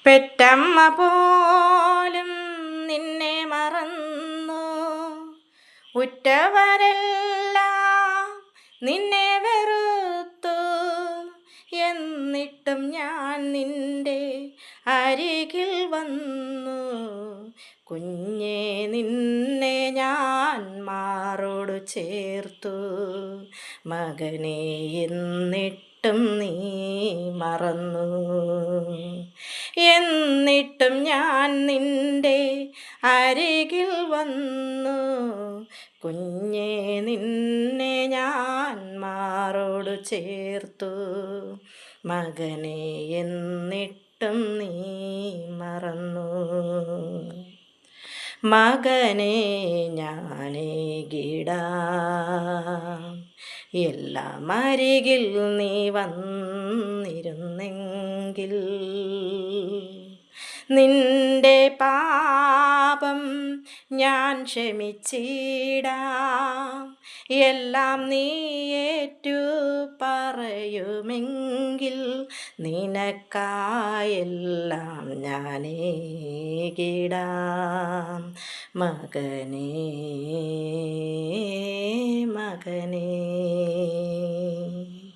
പെറ്റമ്മ പോലും നിന്നെ മറന്നു, ഉറ്റവരെല്ലാം നിന്നെ വെറുത്തു. എന്നിട്ടും ഞാൻ നിന്റെ അരികിൽ വന്നു, കുഞ്ഞേ നിന്നെ ഞാൻ മാറോടു ചേർത്തു. മകനെ എന്നിട്ടും നീ മറന്നു, എന്നിട്ടും ഞാൻ നിന്റെ അരികിൽ വന്നു, കുഞ്ഞേ നിന്നെ ഞാൻ മാറോടു ചേർത്തു. മകനെ എന്നിട്ടും നീ മറന്നു. മകനെ ഞാനേകിടാം എല്ലാം അരികിൽ നീ വന്നിരുന്നെങ്കിൽ, നിന്റെ പാപം ഞാൻ ക്ഷമിച്ചിടാം. എല്ലാം നീ ഏറ്റു പറയുമെങ്കിൽ, നിനക്കായെല്ലാം ഞാനേകിടാം. മകനേ മകനേ.